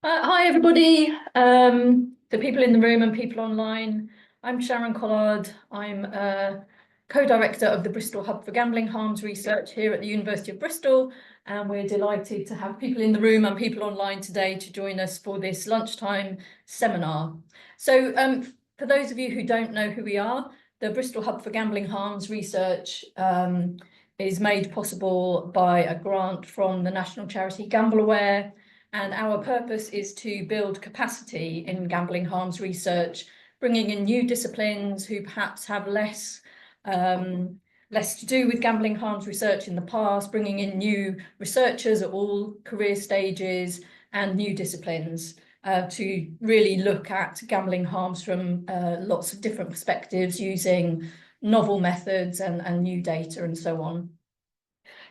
Hi everybody, the people in the room and people online. I'm Sharon Collard. I'm co-director of the Bristol Hub for Gambling Harms Research here at the University of Bristol, and we're delighted to have people in the room and people online today to join us for this lunchtime seminar. So for those of you who don't know who we are, the Bristol Hub for Gambling Harms Research is made possible by a grant from the national charity GambleAware. And our purpose is to build capacity in gambling harms research, bringing in new disciplines who perhaps have less to do with gambling harms research in the past, bringing in new researchers at all career stages and new disciplines to really look at gambling harms from lots of different perspectives using novel methods and new data and so on.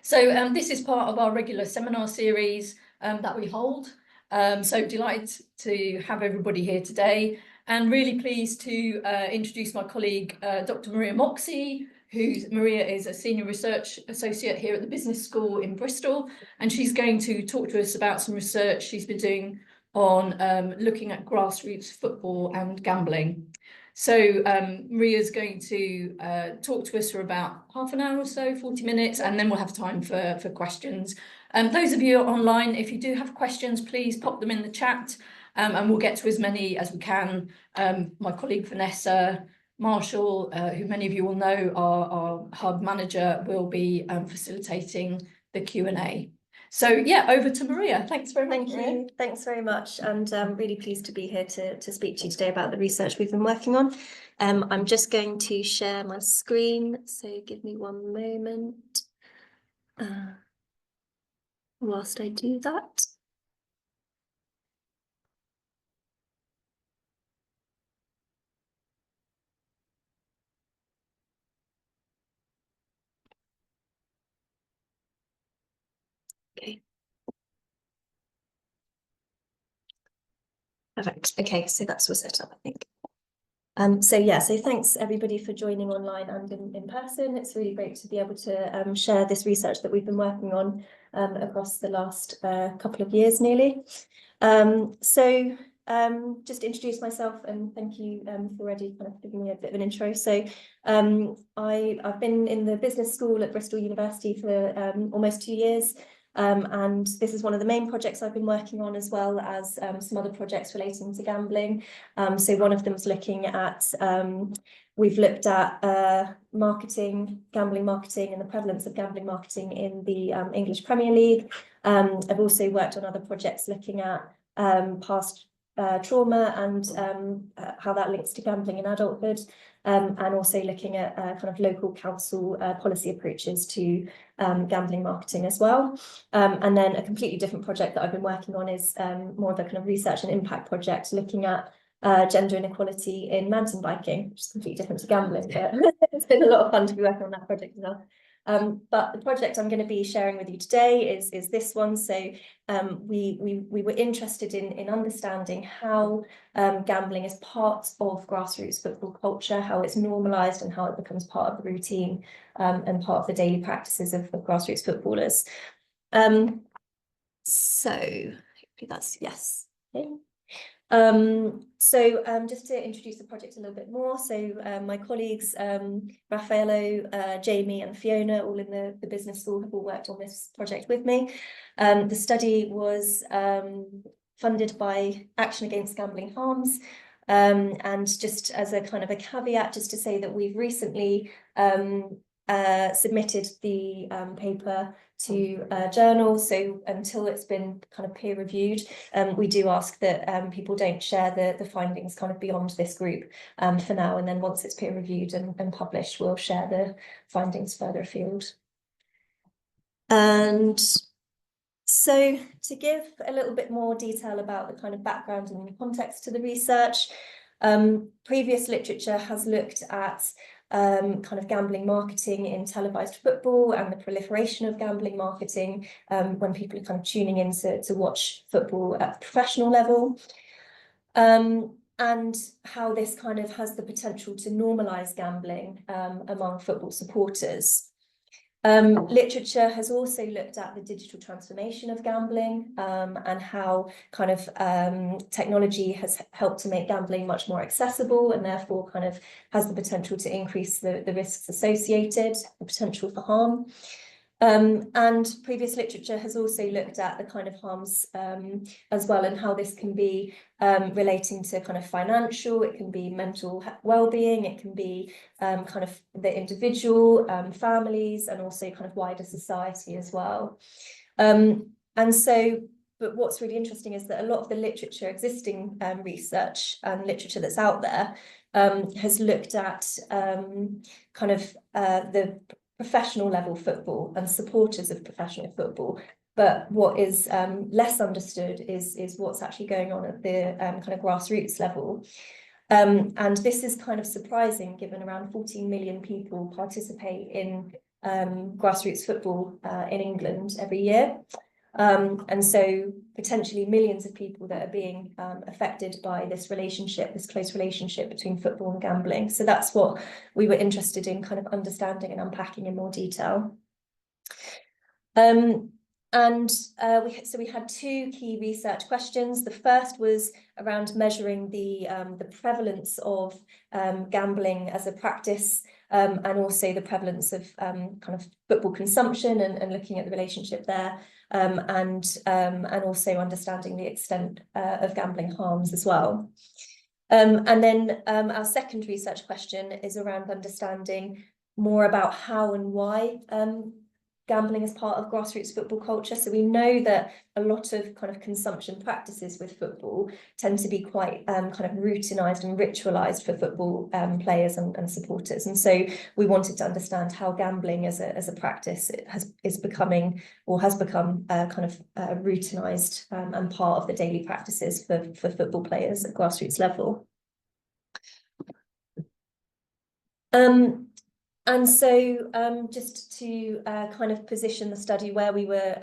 So this is part of our regular seminar series that we hold. So delighted to have everybody here today, and really pleased to introduce my colleague, Dr. Maria Moxey, Maria is a senior research associate here at the Business School in Bristol, and she's going to talk to us about some research she's been doing on looking at grassroots football and gambling. So Maria's going to talk to us for about half an hour or so, 40 minutes, and then we'll have time for questions. Those of you online, if you do have questions, please pop them in the chat and we'll get to as many as we can. My colleague Vanessa Marshall, who many of you will know, our hub manager, will be facilitating the Q&A. So yeah, over to Maria. Thanks very much. Thank you. Thanks very much. And I'm really pleased to be here to speak to you today about the research we've been working on. I'm just going to share my screen. So give me one moment whilst I do that. Okay. Perfect. Okay, so that's all set up, I think. So thanks everybody for joining online and in person. It's really great to be able to share this research that we've been working on across the last couple of years nearly. Just to introduce myself, and thank you for already kind of giving me a bit of an intro. So I've been in the business school at Bristol University for almost 2 years. And this is one of the main projects I've been working on, as well as some other projects relating to gambling. So one of them is looking at, we've looked at gambling marketing and the prevalence of gambling marketing in the English Premier League. I've also worked on other projects looking at past trauma and how that links to gambling in adulthood. And also looking at kind of local council policy approaches to gambling marketing as well. And then a completely different project that I've been working on is more of a kind of research and impact project looking at gender inequality in mountain biking, which is completely different to gambling, but it's been a lot of fun to be working on that project as well. But the project I'm going to be sharing with you today is this one. So we were interested in understanding how gambling is part of grassroots football culture, how it's normalised and how it becomes part of the routine and part of the daily practices of grassroots footballers. So hopefully that's yes. Okay. Just to introduce the project a little bit more, so my colleagues Raffaello, Jamie and Fiona, all in the business school, have all worked on this project with me. The study was funded by Action Against Gambling Harms, and just as a kind of a caveat, just to say that we've recently submitted the paper to a journal, so until it's been kind of peer reviewed, we do ask that people don't share the findings kind of beyond this group for now, and then once it's peer reviewed and published, we'll share the findings further afield. And so to give a little bit more detail about the kind of background and context to the research, previous literature has looked at kind of gambling marketing in televised football and the proliferation of gambling marketing when people are kind of tuning in to watch football at the professional level, and how this kind of has the potential to normalise gambling among football supporters. Literature has also looked at the digital transformation of gambling, and how kind of technology has helped to make gambling much more accessible, and therefore kind of has the potential to increase the risks associated, the potential for harm. And previous literature has also looked at the kind of harms as well, and how this can be relating to kind of financial, it can be mental well-being, it can be kind of the individual, families, and also kind of wider society as well. And so, but what's really interesting is that a lot of the literature, existing research and literature that's out there, has looked at kind of the professional level football and supporters of professional football. But what is less understood is what's actually going on at the kind of grassroots level. And this is kind of surprising, given around 14 million people participate in grassroots football in England every year. And so potentially millions of people that are being affected by this relationship, this close relationship between football and gambling. So that's what we were interested in kind of understanding and unpacking in more detail. So we had two key research questions. The first was around measuring the prevalence of gambling as a practice, and also the prevalence of kind of football consumption, and looking at the relationship there, and also understanding the extent of gambling harms as well. And then our second research question is around understanding more about how and why gambling is part of grassroots football culture. So we know that a lot of kind of consumption practices with football tend to be quite kind of routinized and ritualized for football players and supporters. And so we wanted to understand how gambling as a practice is becoming, or has become, kind of routinized and part of the daily practices for football players at grassroots level. And so just to kind of position the study where we were,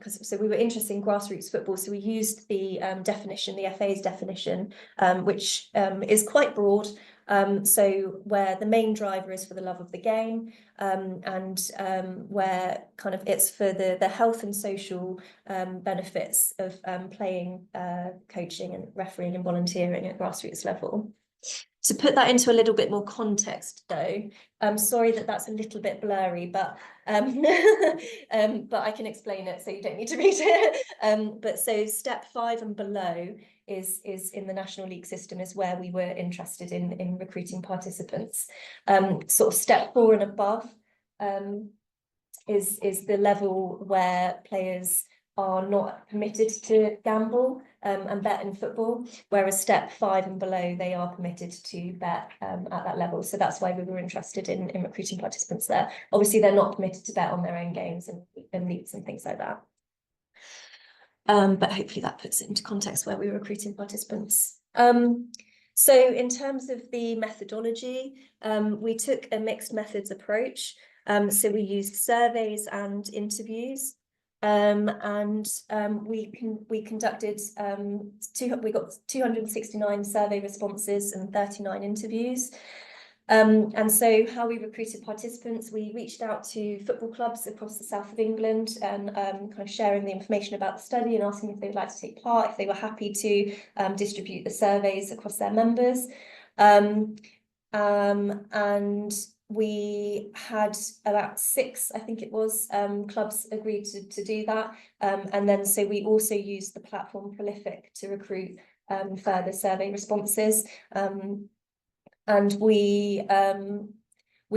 so we were interested in grassroots football, so we used the definition, the FA's definition, which is quite broad, so where the main driver is for the love of the game, and where kind of it's for the health and social benefits of playing, coaching and refereeing and volunteering at grassroots level. To put that into a little bit more context, though, I'm sorry that that's a little bit blurry, but I can explain it, so you don't need to read it. But so step 5 and below is in the National League system, is where we were interested in recruiting participants. Sort of step 4 and above is the level where players are not permitted to gamble and bet in football, whereas step 5 and below, they are permitted to bet at that level. So that's why we were interested in recruiting participants there. Obviously, they're not permitted to bet on their own games and leagues and things like that. But hopefully that puts it into context where we were recruiting participants. So in terms of the methodology, we took a mixed methods approach. So we used surveys and interviews. We conducted we got 269 survey responses and 39 interviews. And so how we recruited participants, we reached out to football clubs across the south of England, and kind of sharing the information about the study and asking if they'd like to take part, if they were happy to distribute the surveys across their members. And we had about 6, I think it was, clubs agreed to do that. And then so we also used the platform Prolific to recruit further survey responses. And we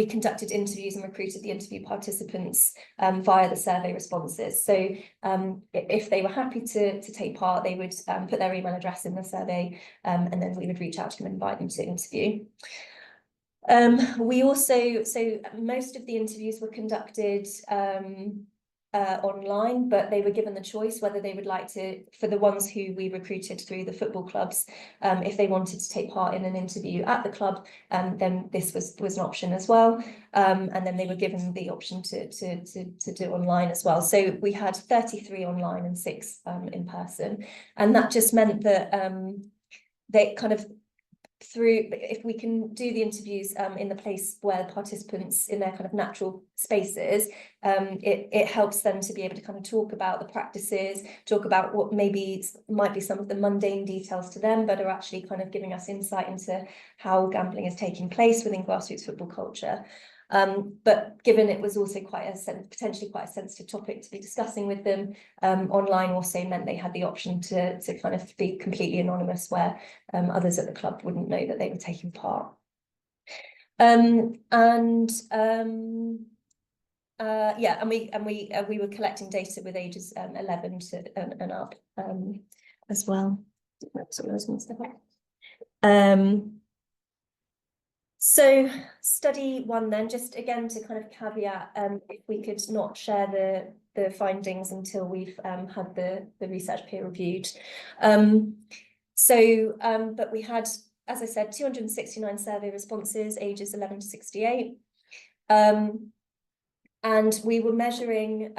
conducted interviews and recruited the interview participants via the survey responses. So if they were happy to take part, they would put their email address in the survey, and then we would reach out to them and invite them to interview. We also, so most of the interviews were conducted online, but they were given the choice whether they would like to, for the ones who we recruited through the football clubs, if they wanted to take part in an interview at the club, then this was an option as well. And then they were given the option to do online as well. So we had 33 online and 6 in person, and that just meant that they kind of if we can do the interviews in the place where the participants in their kind of natural spaces, it helps them to be able to kind of talk about the practices, talk about what maybe might be some of the mundane details to them, but are actually kind of giving us insight into how gambling is taking place within grassroots football culture. But given it was also potentially quite a sensitive topic to be discussing with them, online also meant they had the option to kind of be completely anonymous, where others at the club wouldn't know that they were taking part. Yeah, and we were collecting data with ages 11 to and up as well. So study one then, just again to kind of caveat, if we could not share the findings until we've had the research peer reviewed. But we had, as I said, 269 survey responses, ages 11 to 68. And we were measuring,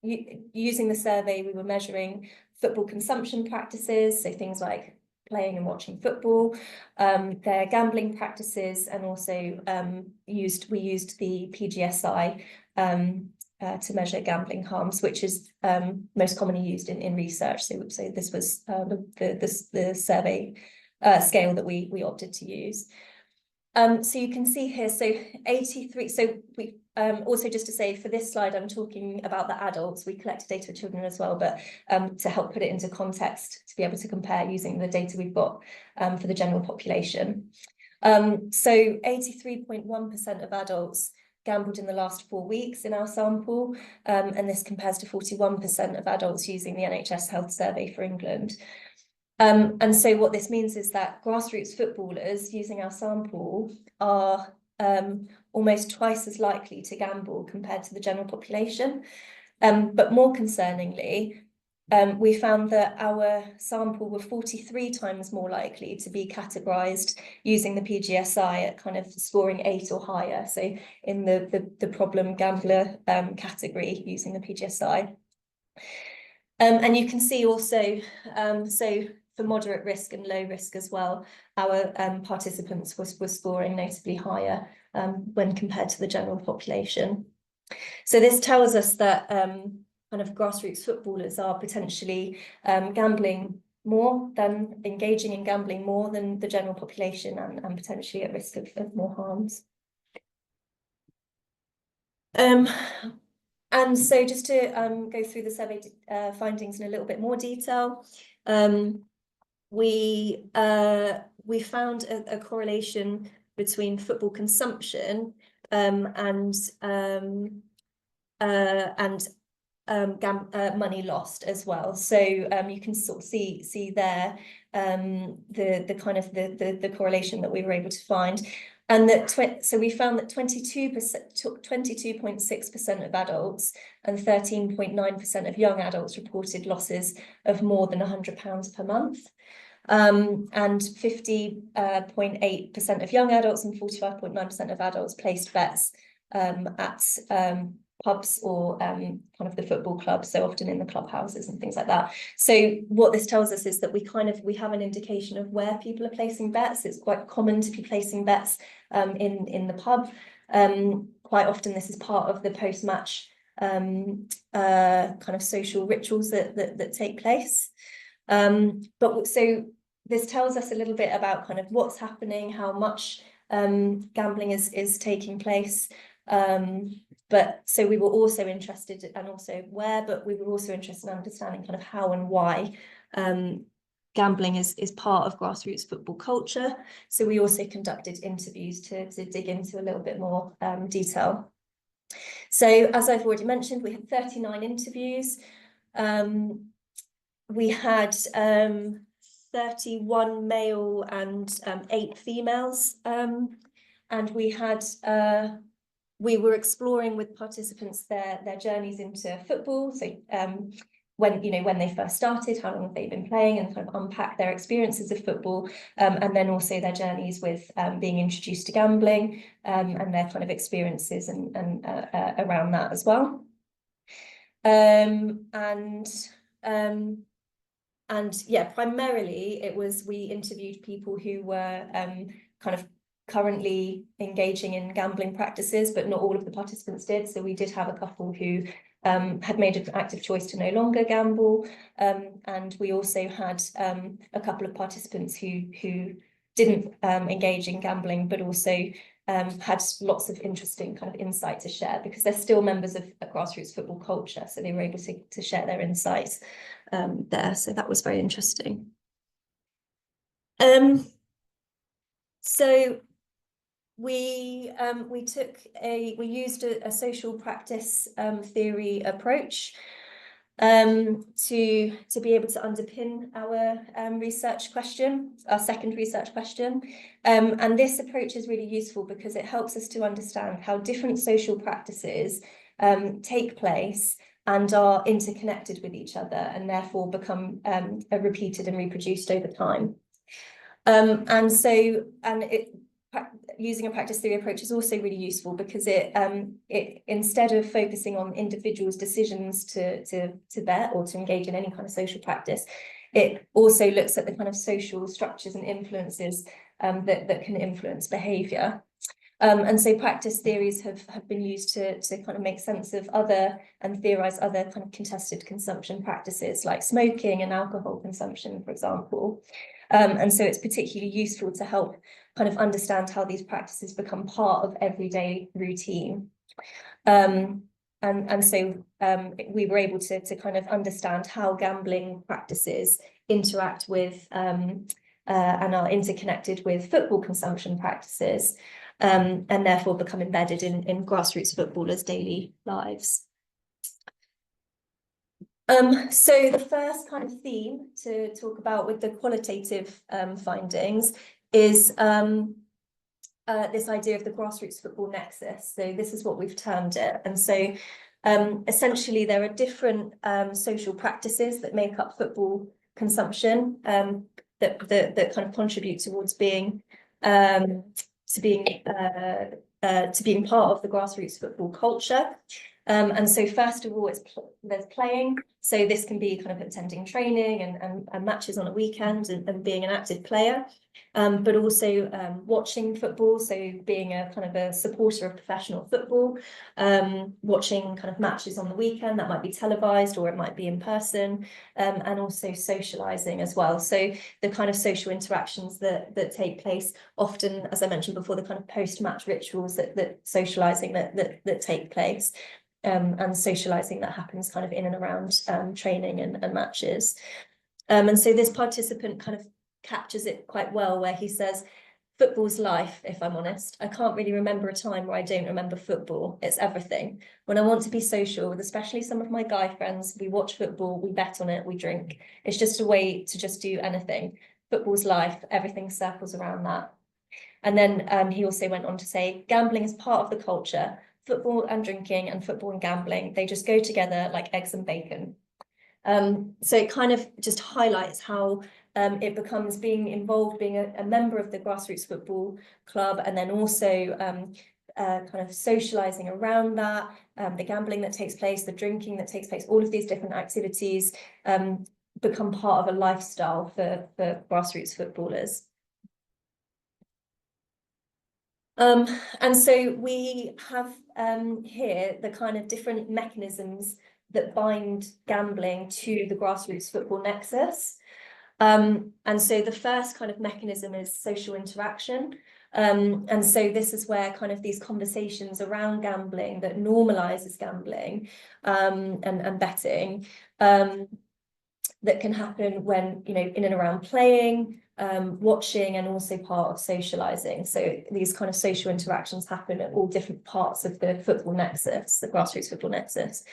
using the survey, we were measuring football consumption practices, so things like playing and watching football, their gambling practices, and also we used the PGSI to measure gambling harms, which is most commonly used in research. So this was the survey scale that we opted to use. So you can see here, so 83, so we also, just to say, for this slide, I'm talking about the adults. We collected data for children as well, but to help put it into context, to be able to compare using the data we've got for the general population. So 83.1% of adults gambled in the last 4 weeks in our sample, and this compares to 41% of adults using the NHS Health Survey for England. And so what this means is that grassroots footballers using our sample are almost twice as likely to gamble compared to the general population. But more concerningly, we found that our sample were 43 times more likely to be categorised using the PGSI at kind of scoring 8 or higher, so in the problem gambler category using the PGSI. And you can see also, so for moderate risk and low risk as well, our participants were scoring notably higher when compared to the general population. So this tells us that kind of grassroots footballers are potentially engaging in gambling more than the general population, and potentially at risk of more harms. And so just to go through the survey findings in a little bit more detail, we found a correlation between football consumption and money lost as well. So you can sort of see there the kind of the correlation that we were able to find. And that so we found that 22.6% of adults and 13.9% of young adults reported losses of more than £100 per month. And 50.8% of young adults and 45.9% of adults placed bets at pubs or kind of the football club, so often in the clubhouses and things like that. So what this tells us is that we have an indication of where people are placing bets. It's quite common to be placing bets in the pub. Quite often this is part of the post-match kind of social rituals that take place. But so this tells us a little bit about kind of what's happening, how much gambling is taking place. But so we were also interested, and also where, but we were also interested in understanding kind of how and why gambling is part of grassroots football culture. So we also conducted interviews to dig into a little bit more detail. So as I've already mentioned, we had 39 interviews. We had 31 male and 8 females, and we were exploring with participants their journeys into football. So when they first started, how long have they been playing, and kind of unpack their experiences of football, and then also their journeys with being introduced to gambling, and their kind of experiences and around that as well. And And yeah, primarily it was, we interviewed people who were kind of currently engaging in gambling practices, but not all of the participants did. So we did have a couple who had made an active choice to no longer gamble. And we also had a couple of participants who didn't engage in gambling, but also had lots of interesting kind of insight to share, because they're still members of a grassroots football culture. So they were able to share their insights there. So that was very interesting. So we used a social practice theory approach to be able to underpin our research question, our second research question. And this approach is really useful because it helps us to understand how different social practices take place and are interconnected with each other, and therefore become repeated and reproduced over time. Using a practice theory approach is also really useful because it instead of focusing on individuals' decisions to bet or to engage in any kind of social practice, it also looks at the kind of social structures and influences that can influence behaviour. And so practice theories have been used to kind of make sense of other and theorise other kind of contested consumption practices like smoking and alcohol consumption, for example. And so it's particularly useful to help kind of understand how these practices become part of everyday routine. And so we were able to kind of understand how gambling practices interact with and are interconnected with football consumption practices, and therefore become embedded in grassroots footballers' daily lives. So the first kind of theme to talk about with the qualitative findings is this idea of the grassroots football nexus. So this is what we've termed it. And so essentially there are different social practices that make up football consumption that kind of contribute towards being part of the grassroots football culture. And so first of all, there's playing. So this can be kind of attending training and matches on a weekend and being an active player, but also watching football. So being a kind of a supporter of professional football, watching kind of matches on the weekend that might be televised or it might be in person, and also socialising as well. So the kind of social interactions that take place often, as I mentioned before, the kind of post-match rituals that socialising that take place. And socialising that happens kind of in and around training and matches. And so this participant kind of captures it quite well, where he says, football's life, if I'm honest. I can't really remember a time where I don't remember football. It's everything. When I want to be social with especially some of my guy friends, we watch football, we bet on it, we drink. It's just a way to just do anything. Football's life, everything circles around that. And then he also went on to say, gambling is part of the culture. Football and drinking and football and gambling, they just go together like eggs and bacon. So it kind of just highlights how it becomes being involved, being a member of the grassroots football club, and then also kind of socialising around that, the gambling that takes place, the drinking that takes place, all of these different activities become part of a lifestyle for grassroots footballers. And so we have here the kind of different mechanisms that bind gambling to the grassroots football nexus. And so the first kind of mechanism is social interaction. And so this is where kind of these conversations around gambling that normalises gambling and betting that can happen when, you know, in and around playing, watching, and also part of socialising. So these kind of social interactions happen at all different parts of the football nexus, the grassroots football nexus.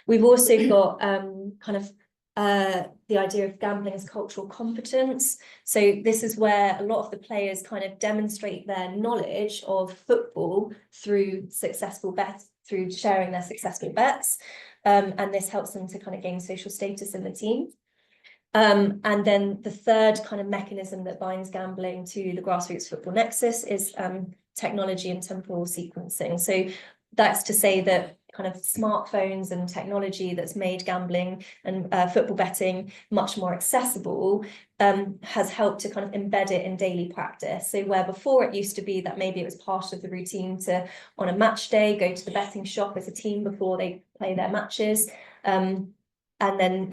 We've also got kind of the idea of gambling as cultural competence. So this is where a lot of the players kind of demonstrate their knowledge of football through successful bets, through sharing their successful bets. And this helps them to kind of gain social status in the team. And then the third kind of mechanism that binds gambling to the grassroots football nexus is technology and temporal sequencing. So that's to say that kind of smartphones and technology that's made gambling and football betting much more accessible has helped to kind of embed it in daily practice. So where before it used to be that maybe it was part of the routine to, on a match day, go to the betting shop as a team before they play their matches. And then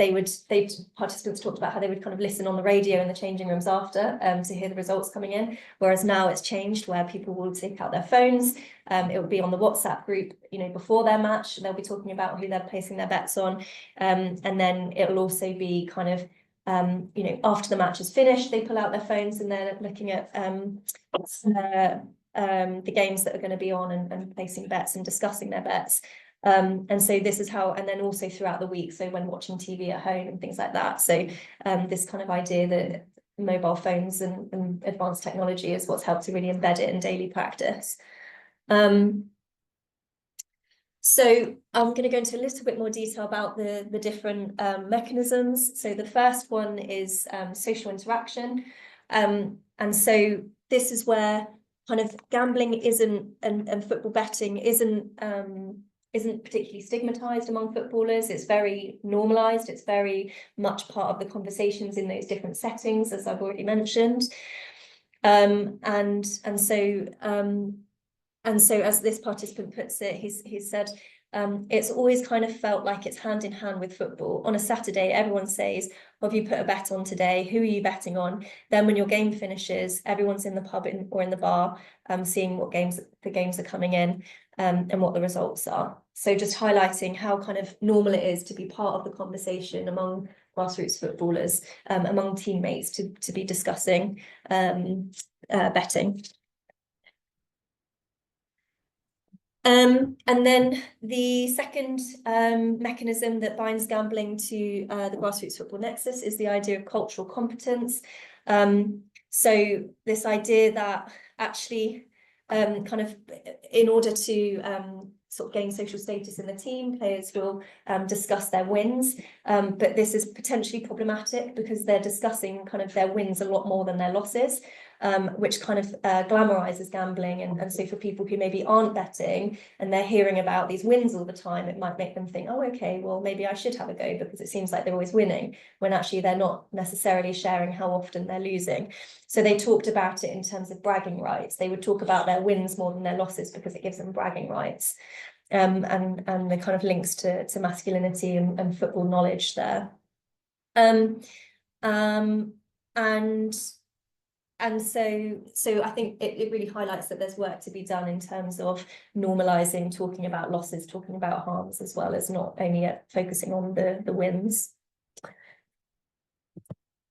participants talked about how they would kind of listen on the radio in the changing rooms after to hear the results coming in. Whereas now it's changed where people will take out their phones. It will be on the WhatsApp group, you know, before their match. They'll be talking about who they're placing their bets on. And then it'll also be kind of, you know, after the match is finished, they pull out their phones and they're looking at the games that are going to be on and placing bets and discussing their bets. And so this is how, and then also throughout the week, so when watching TV at home and things like that. So this kind of idea that mobile phones and advanced technology is what's helped to really embed it in daily practice. So I'm going to go into a little bit more detail about the different mechanisms. So the first one is social interaction. And so this is where kind of gambling isn't, and football betting isn't particularly stigmatized among footballers. It's very normalised. It's very much part of the conversations in those different settings, as I've already mentioned. And so as this participant puts it, he said, it's always kind of felt like it's hand in hand with football. On a Saturday, everyone says, have you put a bet on today? Who are you betting on? Then when your game finishes, everyone's in the pub or in the bar, seeing what the games are coming in and what the results are. So just highlighting how kind of normal it is to be part of the conversation among grassroots footballers, among teammates to be discussing betting. And then the second mechanism that binds gambling to the grassroots football nexus is the idea of cultural competence. So this idea that actually kind of in order to sort of gain social status in the team, players will discuss their wins, but this is potentially problematic because they're discussing kind of their wins a lot more than their losses. Which kind of glamorizes gambling. And so for people who maybe aren't betting and they're hearing about these wins all the time, it might make them think, oh, okay, well, maybe I should have a go because it seems like they're always winning, when actually they're not necessarily sharing how often they're losing. So they talked about it in terms of bragging rights. They would talk about their wins more than their losses because it gives them bragging rights. And the kind of links to masculinity and football knowledge there. And so I think it really highlights that there's work to be done in terms of normalising, talking about losses, talking about harms, as well as not only focusing on the wins.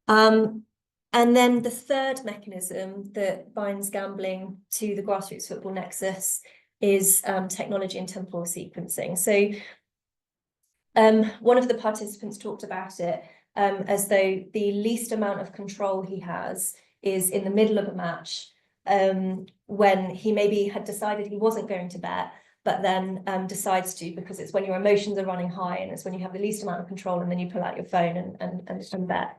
And then the third mechanism that binds gambling to the grassroots football nexus is technology and temporal sequencing. So one of the participants talked about it as though the least amount of control he has is in the middle of a match, when he maybe had decided he wasn't going to bet, but then decides to, because it's when your emotions are running high and it's when you have the least amount of control, and then you pull out your phone and bet.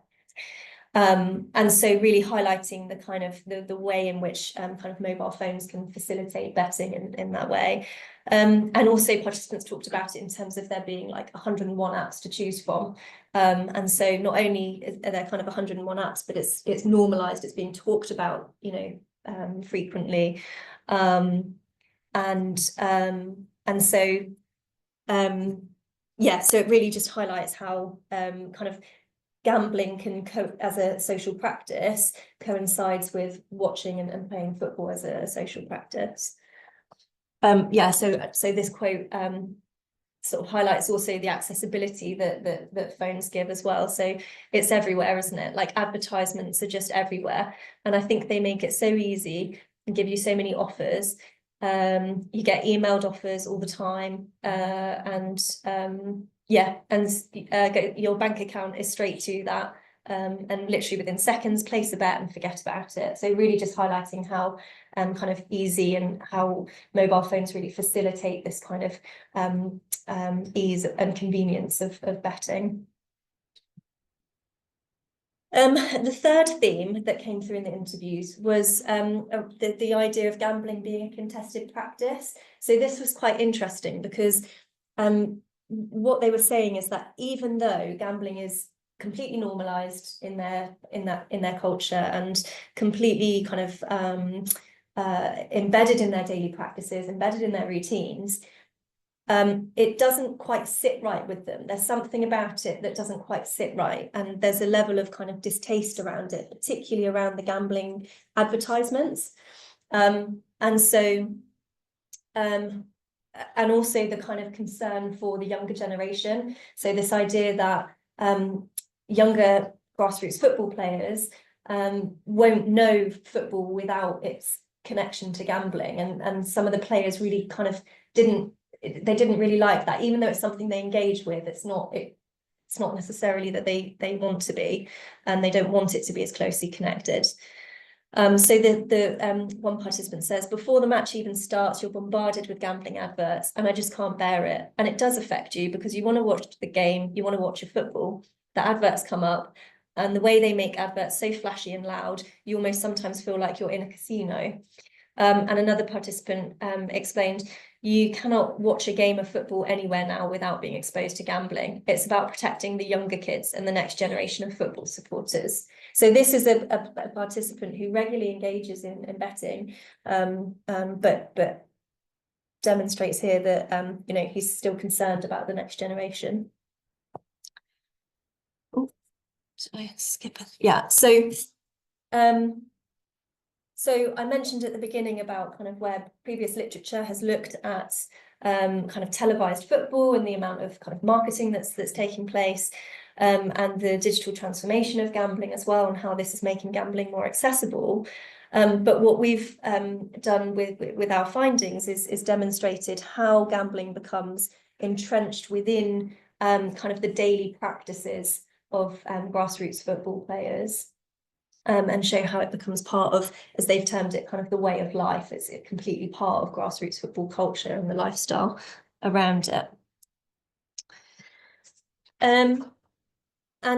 And so really highlighting the kind of the way in which kind of mobile phones can facilitate betting in that way. And also participants talked about it in terms of there being like 101 apps to choose from. And so not only are there kind of 101 apps, but it's normalised, it's being talked about, you know, frequently. And so yeah, so it really just highlights how kind of gambling can as a social practice coincides with watching and playing football as a social practice. Yeah, so this quote sort of highlights also the accessibility that phones give as well. So it's everywhere, isn't it? Like advertisements are just everywhere, and I think they make it so easy and give you so many offers. You get emailed offers all the time, yeah, and your bank account is straight to that, and literally within seconds place a bet and forget about it. So really just highlighting how kind of easy and how mobile phones really facilitate this kind of ease and convenience of betting. The third theme that came through in the interviews was the idea of gambling being a contested practice. So this was quite interesting because what they were saying is that even though gambling is completely normalised in their culture and completely kind of embedded in their daily practices, embedded in their routines, it doesn't quite sit right with them. There's something about it that doesn't quite sit right, and there's a level of kind of distaste around it, particularly around the gambling advertisements, and also the kind of concern for the younger generation. So this idea that younger grassroots football players won't know football without its connection to gambling, and some of the players really kind of didn't really like that, even though it's something they engage with. It's not necessarily that they want to be, and they don't want it to be as closely connected. So the one participant says, before the match even starts, you're bombarded with gambling adverts, and I just can't bear it. And it does affect you, because you want to watch the game, you want to watch your football, the adverts come up, and the way they make adverts so flashy and loud, you almost sometimes feel like you're in a casino. And another participant explained, you cannot watch a game of football anywhere now without being exposed to gambling. It's about protecting the younger kids and the next generation of football supporters. So this is a participant who regularly engages in betting, but demonstrates here that you know, he's still concerned about the next generation. Oh, should I skip it? Yeah. So I mentioned at the beginning about kind of where previous literature has looked at kind of televised football and the amount of kind of marketing that's taking place, and the digital transformation of gambling as well, and how this is making gambling more accessible. But what we've done with our findings is demonstrated how gambling becomes entrenched within kind of the daily practices of grassroots football players. And show how it becomes part of, as they've termed it, kind of the way of life. It's completely part of grassroots football culture and the lifestyle around it. And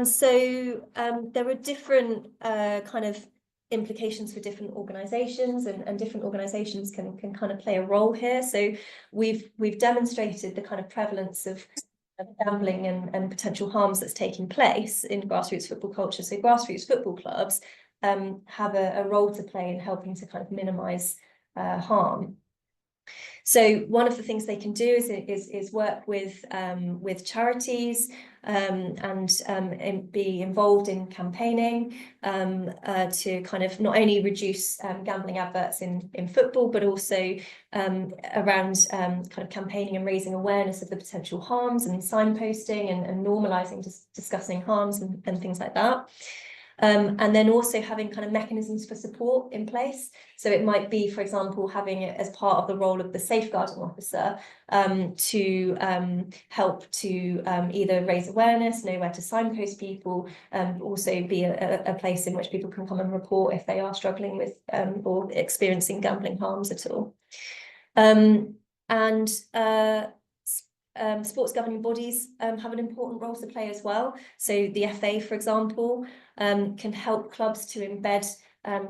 so there are different kind of implications for different organisations, and different organisations can kind of play a role here. So we've demonstrated the kind of prevalence of gambling and potential harms that's taking place in grassroots football culture. So grassroots football clubs have a role to play in helping to kind of minimise harm. So one of the things they can do is work with charities and be involved in campaigning to kind of not only reduce gambling adverts in football, but also around kind of campaigning and raising awareness of the potential harms, and signposting and normalising discussing harms and things like that. And then also having kind of mechanisms for support in place. So it might be, for example, having it as part of the role of the safeguarding officer to help to either raise awareness, know where to signpost people, also be a place in which people can come and report if they are struggling with or experiencing gambling harms at all. Sports governing bodies have an important role to play as well. So the FA, for example, can help clubs to embed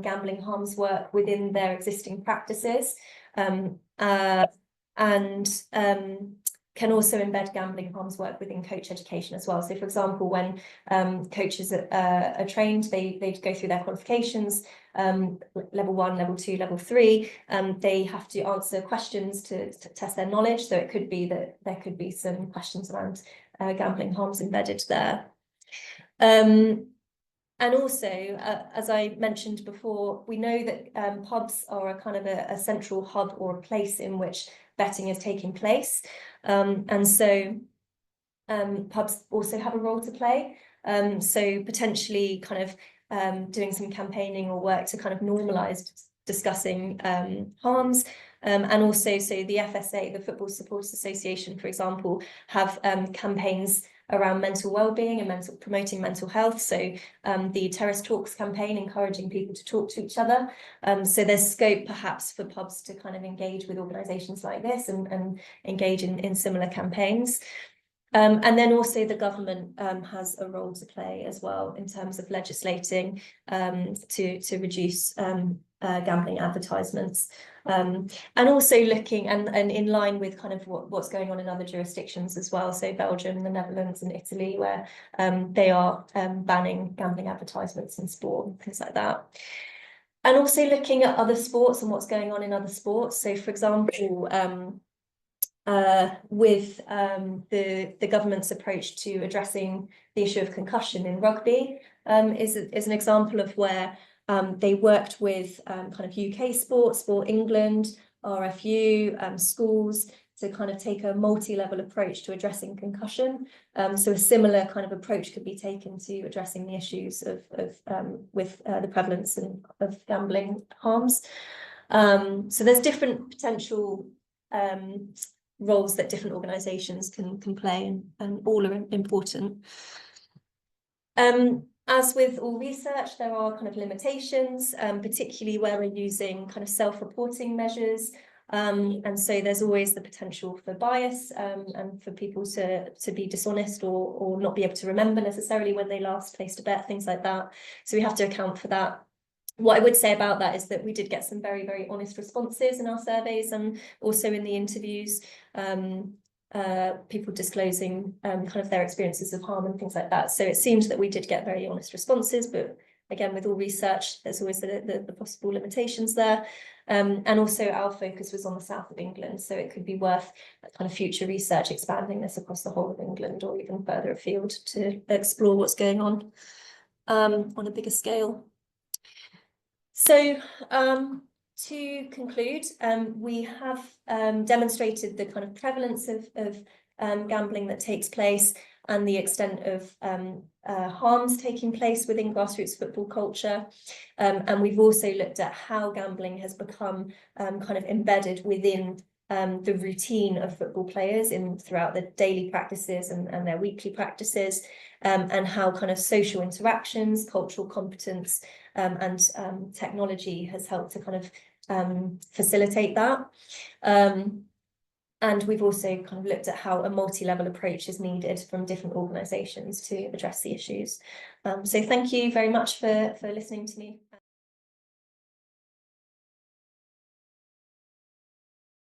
gambling harms work within their existing practices, and can also embed gambling harms work within coach education as well. So, for example, when coaches are trained, they go through their qualifications, level 1, level 2, level 3. They have to answer questions to test their knowledge. So it could be that there could be some questions around gambling harms embedded there. And also, as I mentioned before, we know that pubs are a kind of a central hub or a place in which betting is taking place. And so pubs also have a role to play. So potentially kind of doing some campaigning or work to kind of normalise discussing harms. And also, so the FSA, the Football Supporters Association, for example, have campaigns around mental well-being and promoting mental health. So the Terrace Talks campaign, encouraging people to talk to each other. So there's scope perhaps for pubs to kind of engage with organisations like this and engage in similar campaigns. And then also the government has a role to play as well in terms of legislating to reduce gambling advertisements. And also looking and in line with kind of what's going on in other jurisdictions as well. So Belgium, the Netherlands and Italy, where they are banning gambling advertisements in sport and things like that. And also looking at other sports and what's going on in other sports. So for example, with the government's approach to addressing the issue of concussion in rugby is an example of where they worked with kind of UK Sport England, RFU, schools to kind of take a multi-level approach to addressing concussion. So a similar kind of approach could be taken to addressing the issues with the prevalence of gambling harms. So there's different potential roles that different organisations can play, and all are important. As with all research, there are kind of limitations, particularly where we're using kind of self-reporting measures. And so there's always the potential for bias and for people to be dishonest or not be able to remember necessarily when they last placed a bet, things like that. So we have to account for that. What I would say about that is that we did get some very, very honest responses in our surveys and also in the interviews, people disclosing kind of their experiences of harm and things like that. So it seems that we did get very honest responses, but again, with all research, there's always the possible limitations there. And also our focus was on the south of England, so it could be worth kind of future research expanding this across the whole of England or even further afield to explore what's going on a bigger scale. So to conclude, we have demonstrated the kind of prevalence of gambling that takes place and the extent of harms taking place within grassroots football culture. And we've also looked at how gambling has become kind of embedded within the routine of football players throughout their daily practices and their weekly practices, and how kind of social interactions, cultural competence, and technology has helped to kind of facilitate that. And we've also kind of looked at how a multi-level approach is needed from different organisations to address the issues. So thank you very much for listening to me.